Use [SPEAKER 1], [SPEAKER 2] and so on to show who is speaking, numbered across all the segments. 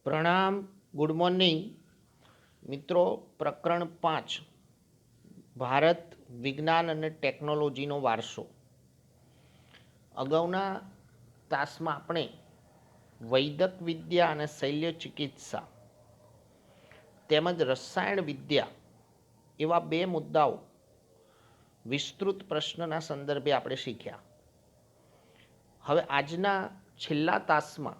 [SPEAKER 1] પ્રણામ. Good morning મિત્રો. પ્રકરણ 5, ભારત વિજ્ઞાન અને ટેકનોલોજીનો વારસો. અગાઉના તાસમાં આપણે વૈદક વિદ્યા અને શૈલ્ય ચિકિત્સા તેમજ રસાયણ વિદ્યા એવા બે મુદ્દાઓ વિસ્તૃત પ્રશ્નના સંદર્ભે આપણે શીખ્યા. હવે આજના છેલ્લા તાસમાં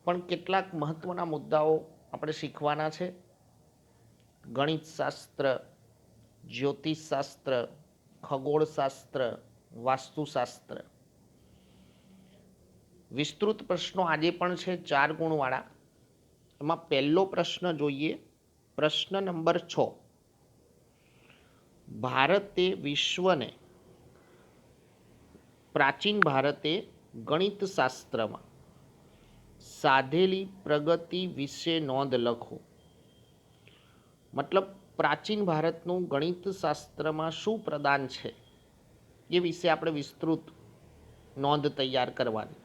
[SPEAKER 1] પણ કેટલાક મહત્ત્વના મુદ્દાઓ આપણે શીખવાના છે. ગણિતશાસ્ત્ર, જ્યોતિષશાસ્ત્ર, ખગોળશાસ્ત્ર, વાસ્તુશાસ્ત્ર. વિસ્તૃત પ્રશ્નો આજે પણ છે 4 ગુણવાળા. એમાં પહેલો પ્રશ્ન જોઈએ. પ્રશ્ન નંબર 6. પ્રાચીન ભારતે ગણિતશાસ્ત્રમાં સાધેલી પ્રગતિ વિશે નોંધ લખો. મતલબ પ્રાચીન ભારતનું ગણિતશાસ્ત્રમાં શું પ્રદાન છે એ વિશે આપણે વિસ્તૃત નોંધ તૈયાર કરવાની.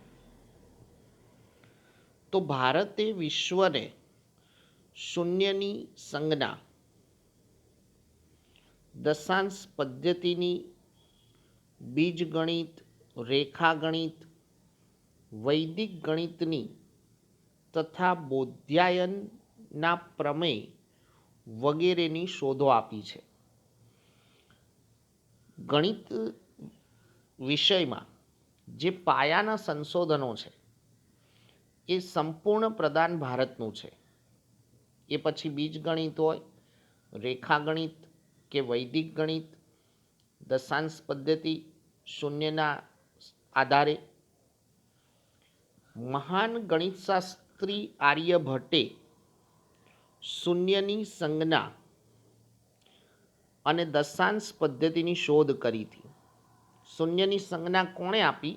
[SPEAKER 1] તો ભારતે વિશ્વને શૂન્યની સંજ્ઞા, દશાંશ પદ્ધતિની, બીજગણિત, રેખાગણિત, વૈદિક ગણિતની તથા બૌદ્ધાયનના પ્રમેય વગેરેની શોધો આપી છે. ગણિત વિષયમાં જે પાયાના સંશોધનો છે એ સંપૂર્ણ પ્રદાન ભારતનું છે. એ પછી બીજગણિત હોય, રેખાગણિત કે વૈદિક ગણિત, દશાંશ પદ્ધતિ, શૂન્યના આધારે. મહાન ગણિતશાસ્ત્રી આર્યભટ્ટે શૂન્યની સંજ્ઞા અને દશાંશ પદ્ધતિની શોધ કરી હતી. શૂન્યની સંજ્ઞા કોણે આપી?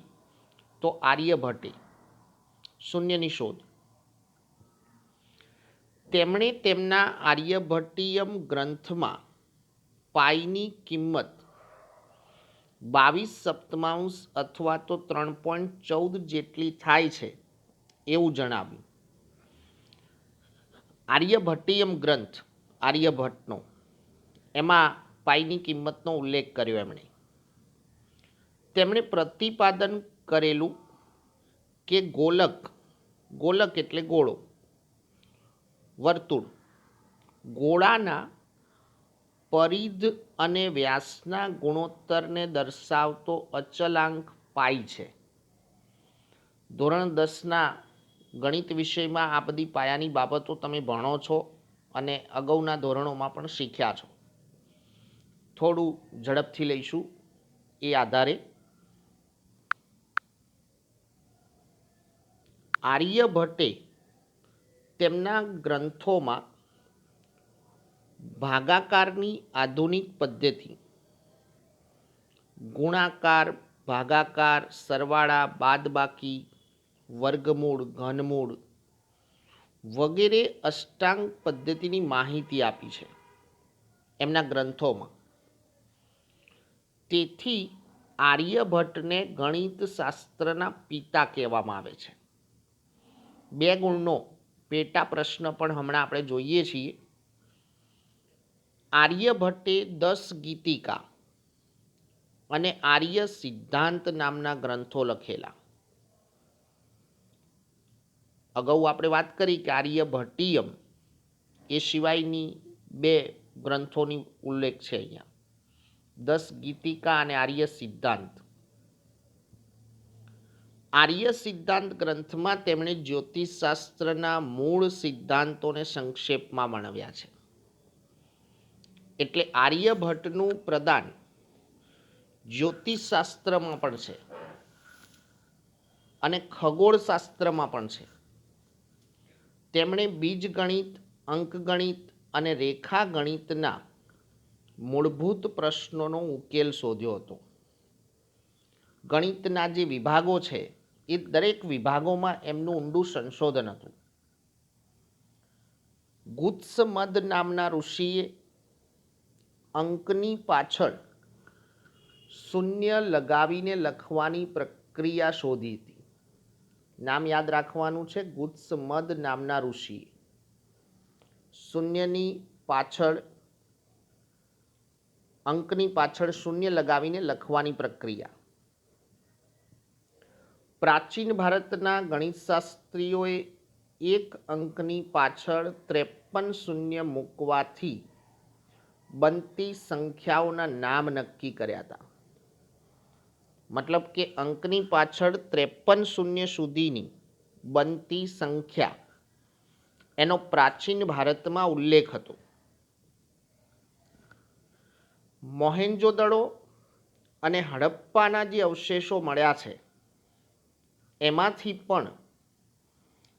[SPEAKER 1] તો આર્યભટ્ટે. શૂન્યની શોધ તેમણે તેમના આર્યભટ્ટીયમ ગ્રંથમાં પાઈની કિંમત 22 અથવા તો 3.14 જેટલી થાય છે એવું જણાવ્યું. આર્યભટ્ટીયમ ગ્રંથ આર્યભટ્ટનો, એમાં પાઈની કિંમતનો ઉલ્લેખ કર્યો એમણે. તેમણે પ્રતિપાદન કરેલું કે ગોલક એટલે ગોળો, વર્તુળ, ગોળાના પરિધ અને વ્યાસના ગુણોત્તરને દર્શાવતો અચલાંક પાઈ છે. ધોરણ 10ના ગણિત વિષયમાં આ બધી પાયાની બાબતો તમે ભણો છો અને અગાઉના ધોરણોમાં પણ શીખ્યા છો. થોડું ઝડપથી લઈશું એ આધારે. આર્યભટ્ટે તેમના ગ્રંથોમાં ભાગાકારની આધુનિક પદ્ધતિ, ગુણાકાર, ભાગાકાર, સરવાળા, બાદબાકી, વર્ગમૂળ, ઘનમૂળ વગેરે અષ્ટાંગ પદ્ધતિની માહિતી આપી છે એમના ગ્રંથોમાં. તેથી આર્યભટ્ટને ગણિતશાસ્ત્રના પિતા કહેવામાં આવે છે. 2 ગુણનો પેટા પ્રશ્ન પણ હમણાં આપણે જોઈએ છીએ. આર્યભટ્ટે 10 ગીતિકા અને આર્ય સિદ્ધાંત નામના ગ્રંથો લખેલા. અગાઉ આપણે વાત કરી કે આર્યભટ્ટીયમ એ સિવાયની 2 ગ્રંથોની ઉલ્લેખ છે અહીંયા, 10 ગીતિકા અને આર્ય સિદ્ધાંત. આર્ય સિદ્ધાંત ગ્રંથમાં તેમણે જ્યોતિષશાસ્ત્રના મૂળ સિદ્ધાંતોને સંક્ષેપમાં વર્ણવ્યા છે. એટલે આર્યભટ્ટનું પ્રદાન જ્યોતિષશાસ્ત્રમાં પણ છે અને ખગોળશાસ્ત્રમાં પણ છે. તેમણે બીજગણિત, અંકગણિત અને રેખાગણિતના મૂળભૂત પ્રશ્નોનો ઉકેલ શોધ્યો હતો. ગણિતના જે વિભાગો છે એ દરેક વિભાગોમાં એમનું ઊંડું સંશોધન હતું. ગુત્સમદ નામના ઋષિએ અંકની પાછળ શૂન્ય લગાવીને લખવાની પ્રક્રિયા શોધી હતી. નામ યાદ રાખવાનું છે. ગુત્સમદ નામના ઋષિ. શૂન્યની પાછળ, અંકની પાછળ શૂન્ય લગાવીને લખવાની પ્રક્રિયા. પ્રાચીન ભારતના ગણિતશાસ્ત્રીઓએ એક અંકની પાછળ 53 શૂન્ય મૂકવાથી બનતી સંખ્યાઓના નામ નક્કી કર્યા હતા. મતલબ કે અંકની પાછળ 53 શૂન્ય સુધીની બનતી સંખ્યા એનો પ્રાચીન ભારતમાં ઉલ્લેખ હતો. મોહેન્જોદડો અને હડપ્પાના જે અવશેષો મળ્યા છે એમાંથી પણ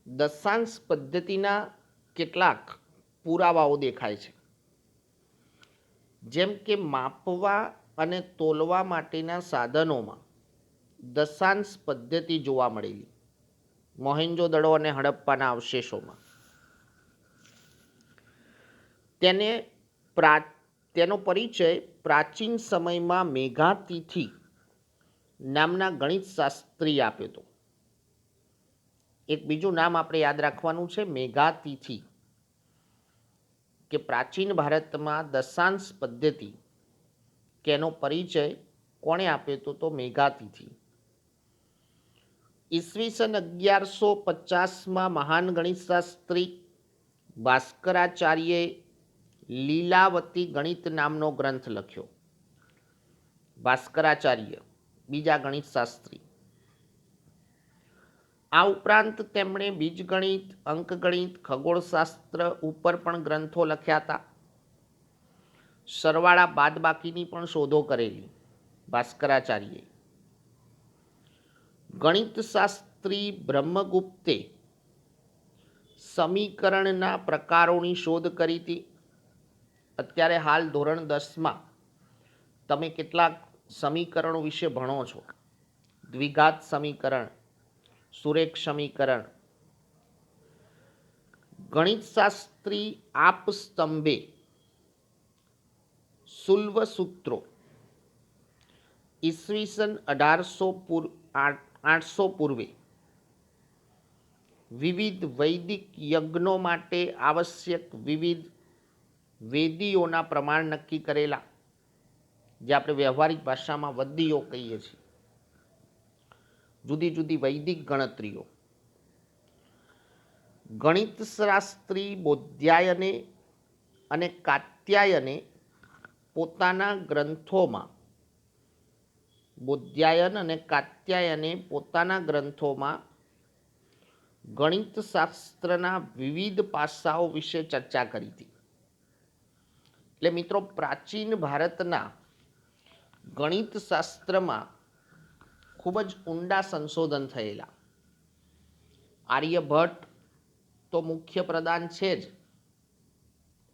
[SPEAKER 1] દશાંશ પદ્ધતિના કેટલાક પુરાવાઓ દેખાય છે. જેમ કે માપવા અને તોલવા માટેના સાધનોમાં દશાંશ પદ્ધતિ જોવા મળેલી મોહેન્જોદડો અને હડપ્પાના અવશેષોમાં. તેનો પરિચય પ્રાચીન સમયમાં મેઘાતિથિ નામના ગણિતશાસ્ત્રીએ આપ્યો હતો. એક બીજું નામ આપણે યાદ રાખવાનું છે, મેઘાતિથિ. કે પ્રાચીન ભારતમાં દશાંશ પદ્ધતિ કે એનો પરિચય કોણે આપ્યો હતો? તો મેઘાતિથિ. ઈસવીસન 1150માં મહાન ગણિતશાસ્ત્રી ભાસ્કરાચાર્યએ લીલાવતી ગણિત નામનો ગ્રંથ લખ્યો. ભાસ્કરાચાર્ય બીજા ગણિતશાસ્ત્રી. આ ઉપરાંત તેમણે બીજગણિત, અંકગણિત, ખગોળશાસ્ત્ર ઉપર પણ ગ્રંથો લખ્યા હતા. સરવાળા બાદબાકીની પણ શોધો કરેલી ભાસ્કરાચાર્યએ. ગણિતશાસ્ત્રી બ્રહ્મગુપ્તે સમીકરણના પ્રકારોની શોધ કરી હતી. અત્યારે હાલ ધોરણ 10માં તમે કેટલાક સમીકરણો વિશે ભણો છો. દ્વિઘાત સમીકરણ, સુરેખ સમીકરણ. ગણિતશાસ્ત્રી આપસ્તંભે શુલ્વ સૂત્રો ઈસવીસન 1800 પૂર્વે વિવિધ વૈદિક યજ્ઞો માટે આવશ્યક વિવિધ વેદીઓના પ્રમાણ નક્કી કરેલા, જે આપણે વ્યવહારિક ભાષામાં વદ્દીઓ કહીએ છીએ. જુદી જુદી વૈદિક ગણતરીઓ. ગણિતશાસ્ત્રી બોધાયને અને કાત્યાયને પોતાના ગ્રંથોમાં ગણિતશાસ્ત્રના વિવિધ પાસાઓ વિશે ચર્ચા કરી હતી. એટલે મિત્રો, પ્રાચીન ભારતના ગણિતશાસ્ત્રમાં ખૂબ જ ઊંડા સંશોધન થયેલા. આર્યભટ્ટ તો મુખ્ય પ્રધાન છે જ,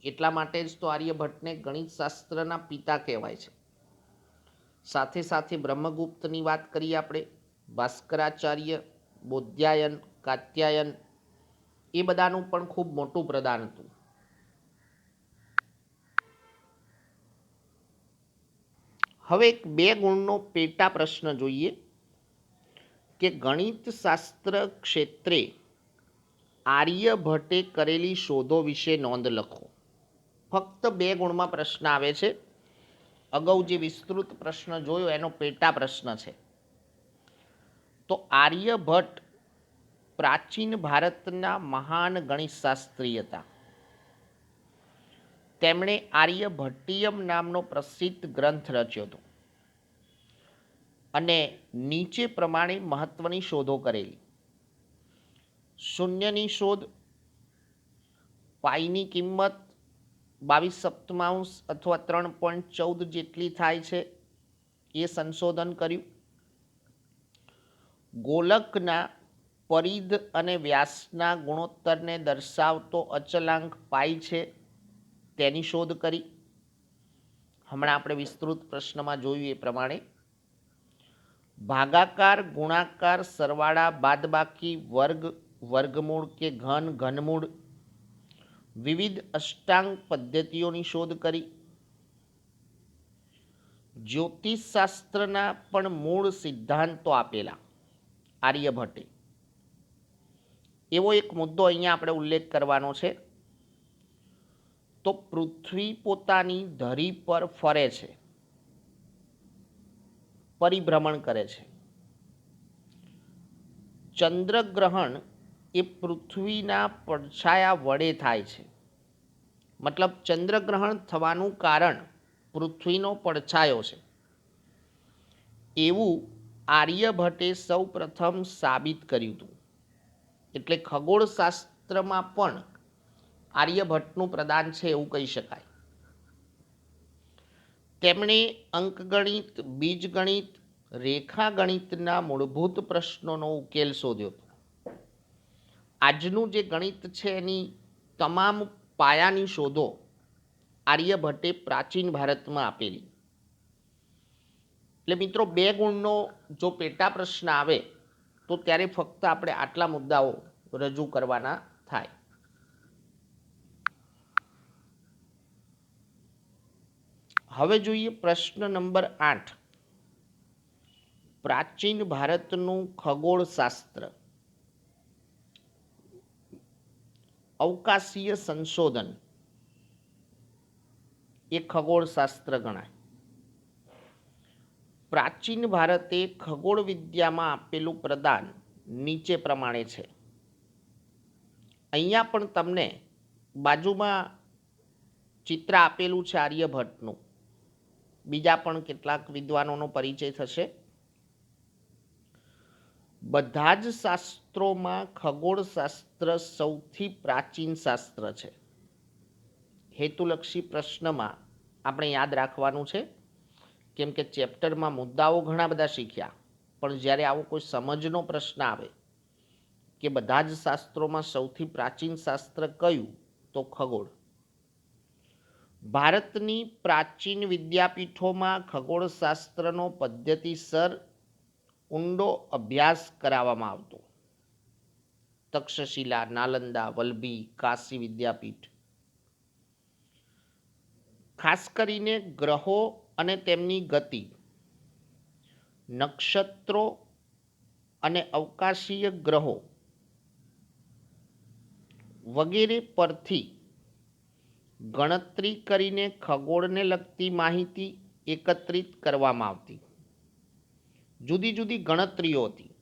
[SPEAKER 1] એટલા માટે જ તો આર્યભટ્ટને ગણિતશાસ્ત્રના પિતા કહેવાય છે. સાથે સાથે બ્રહ્મગુપ્તની વાત કરીએ આપણે, ભાસ્કરાચાર્ય, બોધાયન, કાત્યાયન, એ બધાનું પણ ખૂબ મોટું પ્રદાન હતું. હવે એક 2 ગુણનો પેટા પ્રશ્ન જોઈએ કે ગણિતશાસ્ત્ર ક્ષેત્રે આર્યભટ્ટે કરેલી શોધો વિશે નોંધ લખો. ફક્ત 2 ગુણમાં પ્રશ્ન આવે છે. અગાઉ જે વિસ્તૃત પ્રશ્ન જોયો એનો પેટા પ્રશ્ન છે. તો આર્યભટ્ટ પ્રાચીન ભારતના મહાન ગણિતશાસ્ત્રી હતા. તેમણે આર્યભટ્ટિયમ નામનો પ્રસિદ્ધ ગ્રંથ રચ્યો હતો અને નીચે પ્રમાણે મહત્વની શોધો કરેલી. શૂન્યની શોધ, પાઈની કિંમત 22/7 અથવા 3.14 જેટલી થાય છે એ સંશોધન કર્યું. ગોલકના પરિધ અને વ્યાસના ગુણોત્તરને દર્શાવતો અચલાંક પાઈ છે તેની શોધ કરી. હમણાં આપણે વિસ્તૃત પ્રશ્નમાં જોયું એ પ્રમાણે ભાગાકાર, ગુણાકાર, સરવાળા, બાદબાકી, વર્ગ, વર્ગમૂળ કે ઘન, ઘનમૂળ, વિવિધ અષ્ટાંગ પદ્ધતિઓની શોધ કરી. જ્યોતિષશાસ્ત્રના પણ મૂળ સિદ્ધાંતો આપેલા આર્યભટ્ટે. એવો એક મુદ્દો અહીંયા આપણે ઉલ્લેખ કરવાનો છે. તો પૃથ્વી પોતાની ધરી પર ફરે છે, પરિભ્રમણ કરે છે. ચંદ્રગ્રહણ એ પૃથ્વીના પડછાયા વડે થાય છે. મતલબ ચંદ્રગ્રહણ થવાનું કારણ પૃથ્વીનો પડછાયો છે, એવું આર્યભટ્ટે સૌ પ્રથમ સાબિત કર્યું હતું. એટલે ખગોળશાસ્ત્રમાં પણ આર્યભટ્ટનું પ્રદાન છે એવું કહી શકાય. તેમણે અંકગણિત, બીજગણિત, રેખાગણિતના મૂળભૂત પ્રશ્નોનો ઉકેલ શોધ્યો હતો. આજનું જે ગણિત છે એની તમામ પાયાની શોધો આર્યભટ્ટે પ્રાચીન ભારતમાં આપેલી. એટલે મિત્રો 2 ગુણનો જો પેટા પ્રશ્ન આવે તો ત્યારે ફક્ત આપણે આટલા મુદ્દાઓ રજૂ કરવાના થાય. હવે જોઈએ પ્રશ્ન નંબર 8. પ્રાચીન ભારતનું ખગોળશાસ્ત્ર, અવકાશીય સંશોધન એ ખગોળશાસ્ત્ર ગણાય. પ્રાચીન ભારતે ખગોળ વિદ્યામાં આપેલું પ્રદાન નીચે પ્રમાણે છે. અહીંયા પણ તમને બાજુમાં ચિત્ર આપેલું છે આર્યભટ્ટનું. બીજા પણ કેટલાક વિદ્વાનોનો પરિચય થશે. બધા જ શાસ્ત્રોમાં ખગોળશાસ્ત્ર સૌથી પ્રાચીન શાસ્ત્ર છે. હેતુલક્ષી પ્રશ્નમાં આપણે યાદ રાખવાનું છે, કેમ કે ચેપ્ટરમાં મુદ્દાઓ ઘણા બધા શીખ્યા, પણ જ્યારે આવો કોઈ સમજનો પ્રશ્ન આવે કે બધા જ શાસ્ત્રોમાં સૌથી પ્રાચીન શાસ્ત્ર કયું, તો ખગોળ. ભારતની પ્રાચીન વિદ્યાપીઠોમાં ખગોળશાસ્ત્રનો પદ્ધતિસર ઊંડો અભ્યાસ કરાવવામાં આવતો. તક્ષશિલા, નાલંદા, વલ્લભી, કાશી વિદ્યાપીઠ. ખાસ કરીને ગ્રહો અને તેમની ગતિ, નક્ષત્રો અને અવકાશીય ગ્રહો વગેરે પરથી ગણતરી કરીને ખગોળને લગતી માહિતી એકત્રિત કરવામાં આવતી. જુદી જુદી ગણતરીઓ હતી.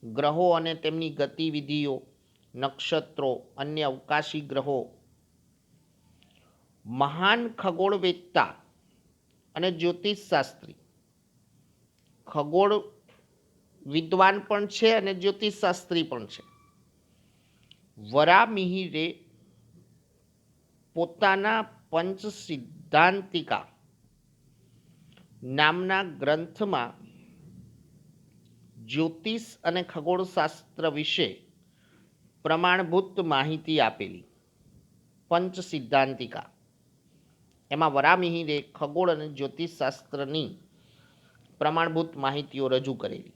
[SPEAKER 1] ગ્રહો અને તેમની ગતિવિધિઓ, નક્ષત્રો, અન્ય અવકાશી ગ્રહો. મહાન ખગોળવેત્તા અને જ્યોતિષશાસ્ત્રી, ખગોળ વિદ્વાન પણ છે અને જ્યોતિષશાસ્ત્રી પણ છે, વરામિહિરે પોતાના પંચ સિદ્ધાંતિકા નામના ગ્રંથમાં જ્યોતિષ અને ખગોળશાસ્ત્ર વિશે પ્રમાણભૂત માહિતી આપેલી. પંચ સિદ્ધાંતિકા, એમાં વરામિહિરે ખગોળ અને જ્યોતિષશાસ્ત્રની પ્રમાણભૂત માહિતીઓ રજૂ કરેલી.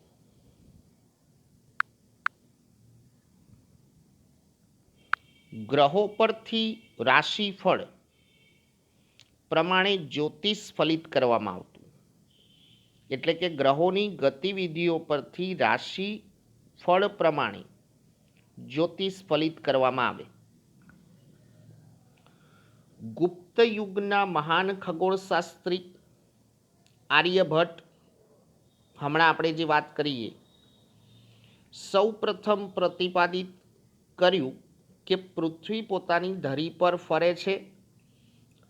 [SPEAKER 1] ગ્રહો પરથી રાશિફળ પ્રમાણે જ્યોતિષ ફલિત કરવામાં આવતું. એટલે કે ગ્રહોની ગતિવિધિઓ પરથી રાશિ ફળ પ્રમાણે જ્યોતિષ ફલિત કરવામાં આવે. ગુપ્ત યુગના મહાન ખગોળશાસ્ત્રી આર્યભટ્ટ, હમણાં આપણે જે વાત કરીએ, સૌ પ્રથમ પ્રતિપાદિત કર્યું કે પૃથ્વી પોતાની ધરી પર ફરે છે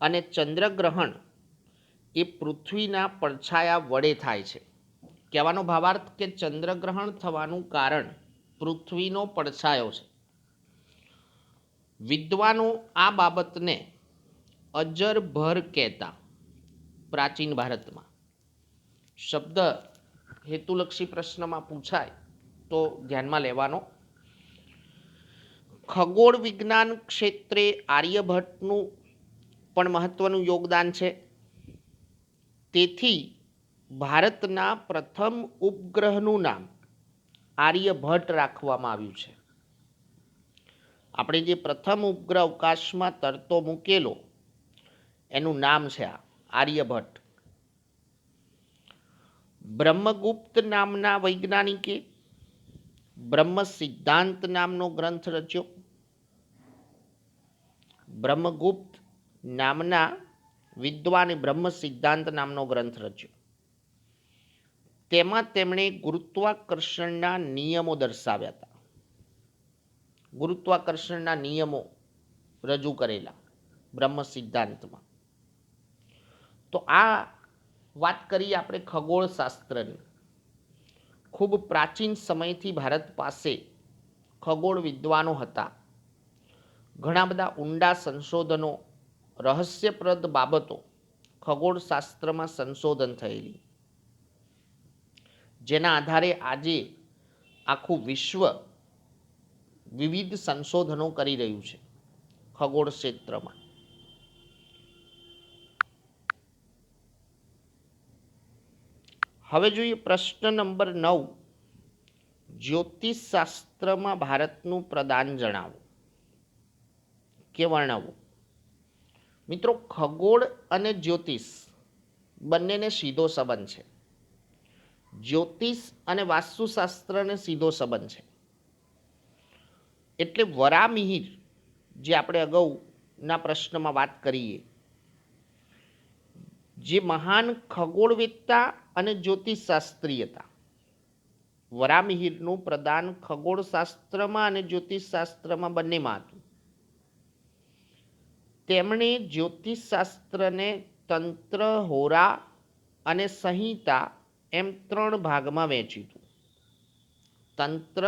[SPEAKER 1] અને ચંદ્રગ્રહણ એ પૃથ્વીના પડછાયા વડે થાય છે. કહેવાનો ભાવાર્થ કે ચંદ્રગ્રહણ થવાનું કારણ પૃથ્વીનો પડછાયો છે. વિદ્વાનો આ બાબતને અજરભર કહેતા. પ્રાચીન ભારતમાં શબ્દ હેતુલક્ષી પ્રશ્નમાં પૂછાય તો ધ્યાનમાં લેવાનો. ખગોળ વિજ્ઞાન ક્ષેત્રે આર્યભટ્ટનું પણ મહત્વનું યોગદાન છે. તેથી ભારતના પ્રથમ ઉપગ્રહનું નામ આર્યભટ્ટ રાખવામાં આવ્યું છે. આપણે જે પ્રથમ ઉપગ્રહ અવકાશમાં તરતો મૂકેલો એનું નામ છે આર્યભટ્ટ. બ્રહ્મગુપ્ત નામના વૈજ્ઞાનિકે બ્રહ્મ સિદ્ધાંત નામનો ગ્રંથ રચ્યો. બ્રહ્મગુપ્ત નામના વિદ્વાને બ્રહ્મ સિદ્ધાંત નામનો ગ્રંથ રચ્યો. તેમાં તેમણે ગુરુત્વાકર્ષણના નિયમો દર્શાવ્યા હતા. ગુરુત્વાકર્ષણના નિયમો રજૂ કરેલા બ્રહ્મ સિદ્ધાંતમાં. તો આ વાત કરીએ આપણે ખગોળશાસ્ત્રની. ખૂબ પ્રાચીન સમયથી ભારત પાસે ખગોળ વિદ્વાનો હતા. ઘણા બધા ઊંડા સંશોધનો, રહસ્યપ્રદ બાબતો ખગોળશાસ્ત્રમાં સંશોધન થયેલી, જેના આધારે આજે આખું વિશ્વ વિવિધ સંશોધનો કરી રહ્યું છે ખગોળ ક્ષેત્રમાં. હવે જોઈએ પ્રશ્ન નંબર 9. જ્યોતિષશાસ્ત્રમાં ભારતનું પ્રદાન જણાવો કે વર્ણવો. મિત્રો, ખગોળ અને જ્યોતિષ બંનેને સીધો સંબંધ છે. જ્યોતિષ અને વાસ્તુશાસ્ત્રને સીધો સંબંધ છે. એટલે વરામિહિર, જે આપણે અગાઉના પ્રશ્નમાં વાત કરીએ, જે મહાન ખગોળવેત્તા અને જ્યોતિષશાસ્ત્રી હતા, વરામિહિરનું પ્રદાન ખગોળશાસ્ત્રમાં અને જ્યોતિષશાસ્ત્રમાં બંનેમાં હતું. તેમણે જ્યોતિષશાસ્ત્રને તંત્ર, હોરા અને સંહિતા એમ 3 ભાગમાં વહેંચ્યું હતું. તંત્ર,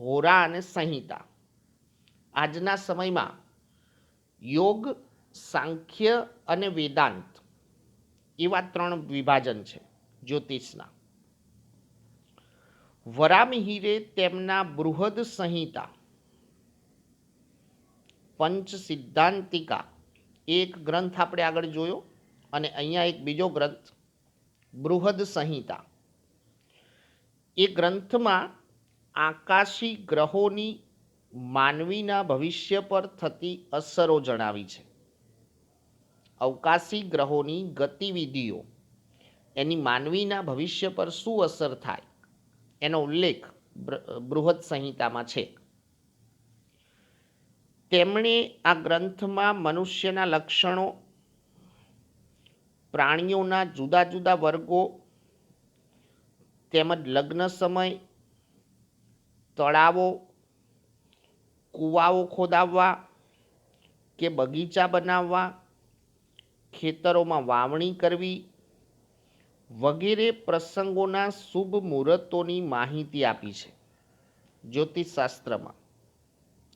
[SPEAKER 1] હોરા અને સંહિતા. આજના સમયમાં યોગ, સાંખ્ય અને વેદાંત એવા 3 વિભાજન છે જ્યોતિષના. વરામિહિરે તેમના બૃહદ સંહિતા, પંચ સિદ્ધાંતિકા, એક ગ્રંથ આપણે આગળ જોયો, અને અહીંયા એક બીજો ગ્રંથ બૃહદ સંહિતા. એ ગ્રંથમાં આકાશી ગ્રહોની માનવીના ભવિષ્ય પર થતી અસરો જણાવી છે. અવકાશી ગ્રહોની ગતિવિધિઓ, એની માનવીના ભવિષ્ય પર શું અસર થાય એનો ઉલ્લેખ બૃહદ સંહિતામાં છે. તેમણે આ ગ્રંથમાં મનુષ્યના લક્ષણો, પ્રાણીઓના જુદા જુદા વર્ગો, તેમજ લગ્ન સમય, તળાવો, કૂવાઓ ખોદાવવા કે બગીચા બનાવવા, ખેતરોમાં વાવણી કરવી વગેરે પ્રસંગોના શુભ મુહૂર્તોની માહિતી આપી છે જ્યોતિષશાસ્ત્રમાં,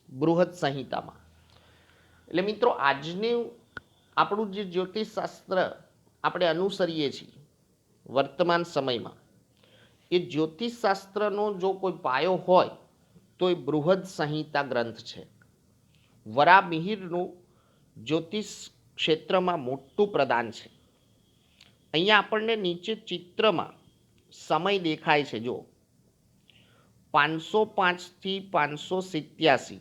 [SPEAKER 1] બૃહદ સંહિતામાં. એટલે મિત્રો, આજનું આપણું જે જ્યોતિષશાસ્ત્ર આપણે અનુસરીએ છીએ વર્તમાન સમયમાં, એ જ્યોતિષશાસ્ત્રનો જો કોઈ પાયો હોય તો એ બૃહદ સંહિતા ગ્રંથ છે. વરામિહિરનું જ્યોતિષ ક્ષેત્રમાં મોટું પ્રદાન છે. અહીંયા આપણને નીચે ચિત્રમાં સમય દેખાય છે. જો 505 થી 587,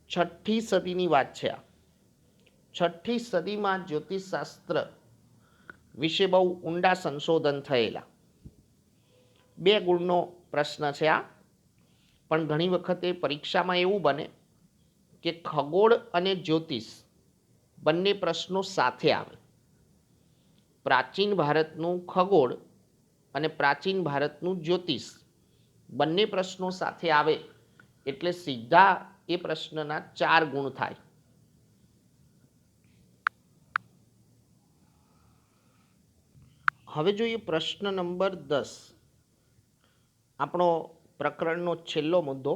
[SPEAKER 1] 6ઠ્ઠી સદીની વાત છે. આ 6ઠ્ઠી સદીમાં જ્યોતિષશાસ્ત્ર વિશે બહુ ઊંડા સંશોધન થયેલા. 2 ગુણનો પ્રશ્ન છે આ, પણ ઘણી વખતે પરીક્ષામાં એવું બને કે ખગોળ અને જ્યોતિષ બંને પ્રશ્નો સાથે આવે. પ્રાચીન ભારતનું ખગોળ અને પ્રાચીન ભારતનું જ્યોતિષ બંને પ્રશ્નો સાથે આવે એટલે સીધા એ પ્રશ્નના 4 ગુણ થાય. હવે જોઈએ પ્રશ્ન નંબર 10, આપણો પ્રકરણનો છેલ્લો મુદ્દો.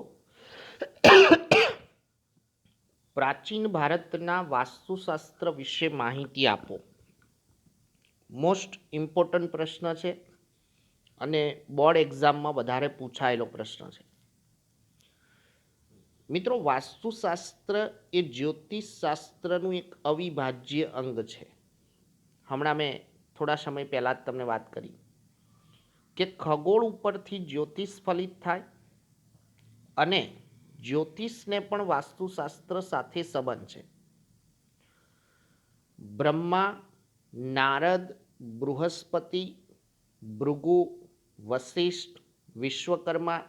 [SPEAKER 1] પ્રાચીન ભારતના વાસ્તુશાસ્ત્ર વિશે માહિતી આપો. મોસ્ટ ઇમ્પોર્ટન્ટ પ્રશ્ન છે અને બોર્ડ એક્ઝામમાં વધારે પૂછાયેલો પ્રશ્ન છે. મિત્રો, વાસ્તુશાસ્ત્ર એ જ્યોતિષશાસ્ત્રનું એક અવિભાજ્ય અંગ છે. હમણાં મેં થોડા સમય પહેલાં જ તમને વાત કરી કે ખગોળ ઉપરથી જ્યોતિષ ફલિત થાય અને જ્યોતિષને પણ વાસ્તુશાસ્ત્ર સાથે સંબંધ છે. બ્રહ્મા, નારદ, બૃહસ્પતિ, ભૃગુ, વશિષ્ઠ, વિશ્વકર્મા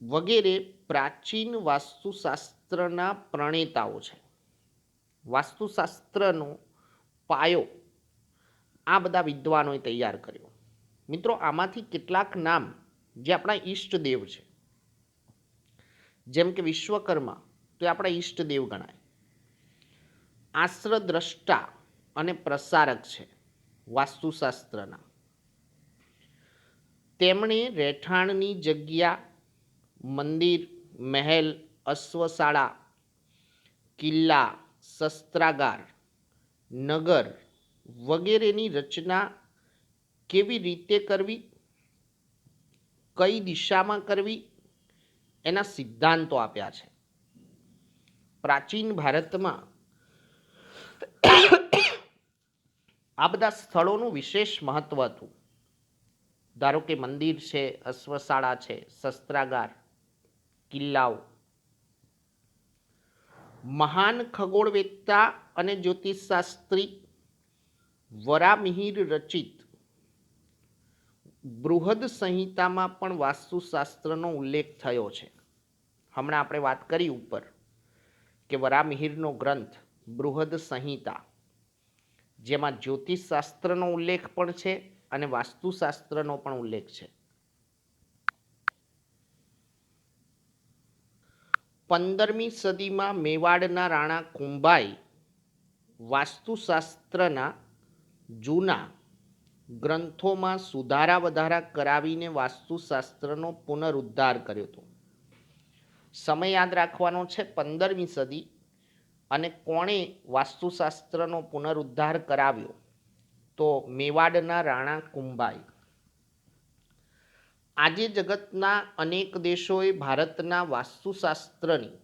[SPEAKER 1] વગેરે પ્રાચીન વાસ્તુશાસ્ત્રના પ્રણેતાઓ છે. વાસ્તુશાસ્ત્રનો પાયો આ બધા વિદ્વાનોએ તૈયાર કર્યો. મિત્રો, આમાંથી કેટલાક નામ જે આપણા ઈષ્ટદેવ છે, જેમ કે વિશ્વકર્મા, તો એ આપણા ઈષ્ટદેવ ગણાય. આશ્રદ્રષ્ટા અને પ્રસારક છે વાસ્તુશાસ્ત્રના. તેમણે રહેઠાણની જગ્યા, મંદિર, મહેલ, અશ્વશાળા, કિલ્લા, શસ્ત્રાગાર, નગર વગેરેની રચના કેવી રીતે કરવી, કઈ દિશામાં કરવી, એના સિદ્ધાંતો આપ્યા છે. પ્રાચીન ભારતમાં આ બધા સ્થળોનું વિશેષ મહત્વ હતું. ધારો કે મંદિર છે, અશ્વશાળા છે, શસ્ત્રાગાર, કિલ્લાઓ. મહાન ખગોળવેત્તા અને જ્યોતિષશાસ્ત્રી વરામિહિર રચિત બૃહદ સંહિતામાં પણ વાસ્તુશાસ્ત્રનો ઉલ્લેખ થયો છે. હમણાં આપણે વાત કરી ઉપર કે વરામિહિરનો ગ્રંથ બૃહદ સંહિતા, જેમાં જ્યોતિષશાસ્ત્રનો ઉલ્લેખ પણ છે અને વાસ્તુશાસ્ત્રનો પણ ઉલ્લેખ છે. 15મી સદીમાં મેવાડના રાણા કુંભાઈ વાસ્તુશાસ્ત્રના જૂના ગ્રંથોમાં સુધારા વધારા કરાવીને વાસ્તુશાસ્ત્રનો પુનરુદ્ધાર કર્યો હતો. સમય યાદ રાખવાનો છે, 15મી સદી. અને કોણે વાસ્તુશાસ્ત્રનો પુનરુદ્ધાર કરાવ્યો? તો મેવાડના રાણા કુંભાઈ. આજે જગતના અનેક દેશોએ ભારતના વાસ્તુશાસ્ત્રની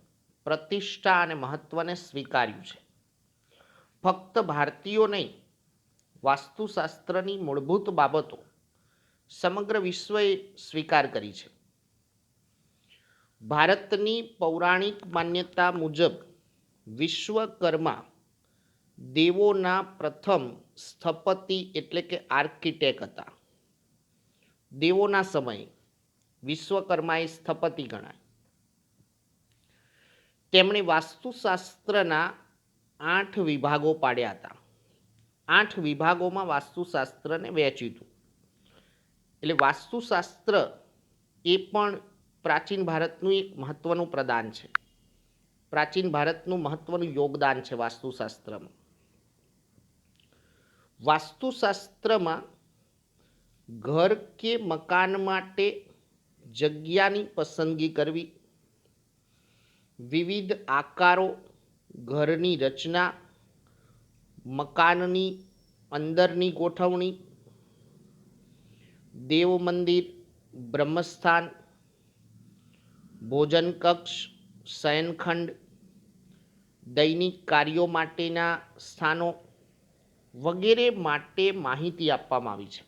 [SPEAKER 1] પ્રતિષ્ઠા અને મહત્વને સ્વીકાર્યું છે. ફક્ત ભારતીયો નહીં, વાસ્તુશાસ્ત્રની મૂળભૂત બાબતો સમગ્ર વિશ્વએ સ્વીકાર કરી છે. ભારતની પૌરાણિક માન્યતા મુજબ વિશ્વકર્મા દેવોના પ્રથમ સ્થપતિ એટલે કે આર્કિટેક્ટ હતા. દેવોના સમયે વિશ્વકર્મા એ સ્થપતિ ગણાય. તેમણે વાસ્તુશાસ્ત્રના 8 વિભાગો પાડ્યા હતા. 8 વિભાગોમાં વાસ્તુશાસ્ત્રને વહેંચ્યું હતું. એટલે વાસ્તુશાસ્ત્ર એ પણ પ્રાચીન ભારતનું એક મહત્વનું પ્રદાન છે. પ્રાચીન ભારતનું મહત્વનું યોગદાન છે વાસ્તુશાસ્ત્રમાં. વાસ્તુશાસ્ત્રમાં ઘર કે મકાન માટે જગ્યાની પસંદગી કરવી, વિવિધ આકારો, ઘરની રચના, મકાનની અંદરની ગોઠવણી, દેવ મંદિર, બ્રહ્મસ્થાન, ભોજન કક્ષ, શયનખંડ, દૈનિક કાર્યો માટેના સ્થાનો વગેરે માટે માહિતી આપવામાં આવી છે.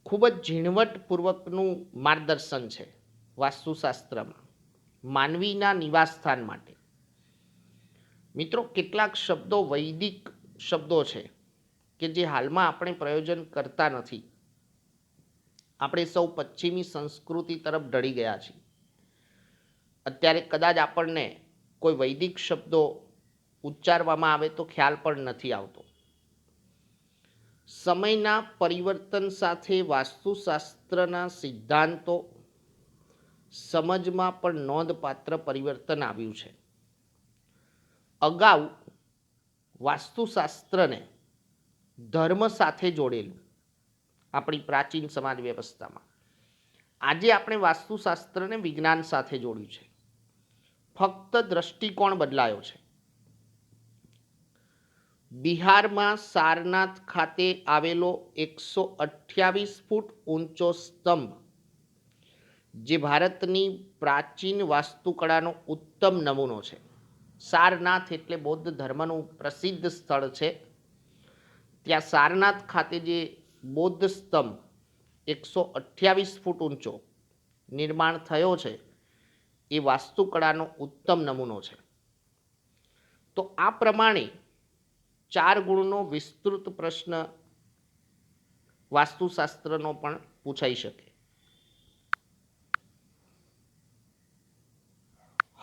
[SPEAKER 1] ખૂબ જ ઝીણવટપૂર્વકનું માર્ગદર્શન છે વાસ્તુશાસ્ત્રમાં માનવીના નિવાસસ્થાન માટે. મિત્રો, કેટલાક શબ્દો વૈદિક શબ્દો છે કે જે હાલમાં આપણે પ્રયોજન કરતા નથી. આપણે સૌ પશ્ચિમી સંસ્કૃતિ તરફ ઢળી ગયા છીએ. અત્યારે કદાચ આપણને કોઈ વૈદિક શબ્દો ઉચ્ચારવામાં આવે તો ખ્યાલ પણ નથી આવતો. સમયના પરિવર્તન સાથે વાસ્તુશાસ્ત્રના સિદ્ધાંતો સમજમાં પણ નોંધપાત્ર પરિવર્તન આવ્યું છે. અગાઉ વાસ્તુશાસ્ત્રને ધર્મ સાથે જોડેલું આપણી પ્રાચીન સમાજ વ્યવસ્થામાં. આજે આપણે વાસ્તુશાસ્ત્રને વિજ્ઞાન સાથે જોડ્યું છે. ફક્ત દ્રષ્ટિકોણ બદલાયો છે. બિહારમાં સારનાથ ખાતે આવેલો 128 ફૂટ ઊંચો સ્તંભ, જે ભારતની પ્રાચીન વાસ્તુકળાનો ઉત્તમ નમૂનો છે. સારનાથ એટલે બૌદ્ધ ધર્મનું પ્રસિદ્ધ સ્થળ છે. ત્યાં સારનાથ ખાતે જે બૌદ્ધ સ્તંભ 128 ફૂટ ઊંચો નિર્માણ થયો છે, એ વાસ્તુકળાનો ઉત્તમ નમૂનો છે. તો આ પ્રમાણે 4 ગુણનો વિસ્તૃત પ્રશ્ન વાસ્તુશાસ્ત્રનો પણ પૂછાઈ શકે.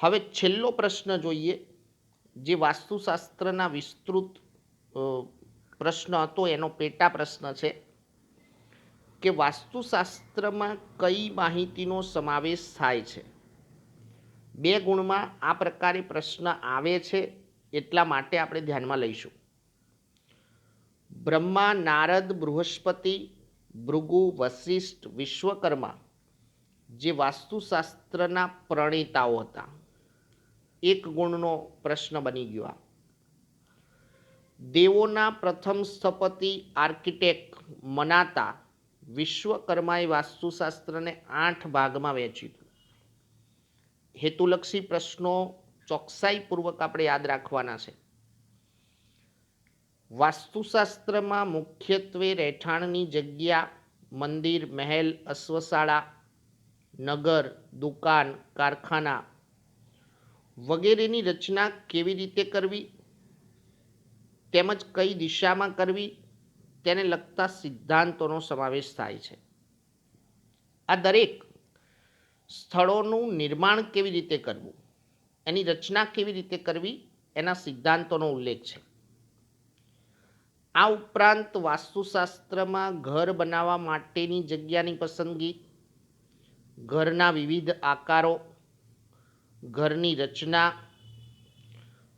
[SPEAKER 1] હવે છેલ્લો પ્રશ્ન જોઈએ, જે વાસ્તુશાસ્ત્રના વિસ્તૃત પ્રશ્ન હતો, એનો પેટા પ્રશ્ન છે કે વાસ્તુશાસ્ત્રમાં કઈ માહિતીનો સમાવેશ થાય છે. 2 ગુણમાં આ પ્રકારે પ્રશ્ન આવે છે, એટલા માટે આપણે ધ્યાનમાં લઈશું. બ્રહ્મા, નારદ, બૃહસ્પતિ, ભૃગુ, વશિષ્ઠ, વિશ્વકર્મા જે વાસ્તુશાસ્ત્રના પ્રણેતાઓ હતા. 1 ગુણનો પ્રશ્ન બની ગયો. દેવોના પ્રથમ સ્થપતિ આર્કિટેક્ટ મનાતા વિશ્વકર્માએ વાસ્તુશાસ્ત્રને 8 ભાગમાં વહેંચ્યું. હેતુલક્ષી પ્રશ્નો ચોકસાઈપૂર્વક આપણે યાદ રાખવાના છે. વાસ્તુશાસ્ત્રમાં મુખ્યત્વે રહેઠાણની જગ્યા, મંદિર, મહેલ, અશ્વશાળા, નગર, દુકાન, કારખાના વગેરેની રચના કેવી રીતે કરવી તેમજ કઈ દિશામાં કરવી તેને લગતા સિદ્ધાંતોનો સમાવેશ થાય છે. આ દરેક સ્થળોનું નિર્માણ કેવી રીતે કરવું, એની રચના કેવી રીતે કરવી, એના સિદ્ધાંતોનો ઉલ્લેખ છે. આ ઉપરાંત વાસ્તુશાસ્ત્રમાં ઘર બનાવવા માટેની જગ્યાની પસંદગી, ઘરના વિવિધ આકારો, ઘરની રચના,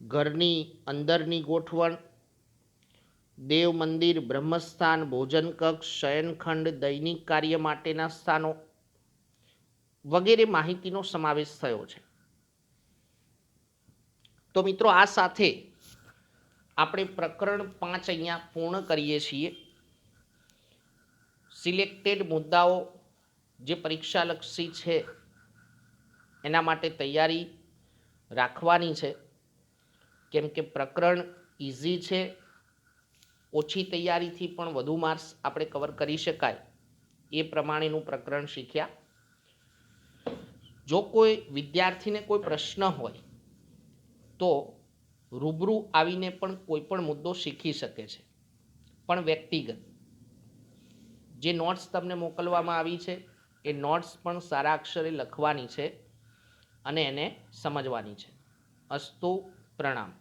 [SPEAKER 1] ઘરની અંદરની ગોઠવણ, દેવ મંદિર, બ્રહ્મસ્થાન, ભોજન કક્ષ, શયનખંડ, દૈનિક કાર્ય માટેના સ્થાનો વગેરે માહિતીનો સમાવેશ થયો છે. તો મિત્રો, આ સાથે આપણે પ્રકરણ 5 અહીંયા પૂર્ણ કરીએ છીએ. સિલેક્ટેડ મુદ્દાઓ જે પરીક્ષાલક્ષી છે એના માટે તૈયારી રાખવાની છે, કેમ કે પ્રકરણ ઇઝી છે. ઓછી તૈયારીથી પણ વધુ માર્ક્સ આપણે કવર કરી શકાય એ પ્રમાણેનું પ્રકરણ શીખ્યા. જો કોઈ વિદ્યાર્થીને કોઈ પ્રશ્ન હોય તો રૂબરૂ આવીને પણ કોઈ પણ મુદ્દો શીખી શકે છે, પણ વ્યક્તિગત. જે નોટ્સ તમને મોકલવામાં આવી છે એ નોટ્સ પણ સારા અક્ષરે લખવાની છે અને એને સમજવાની છે. અસ્તુ, પ્રણામ.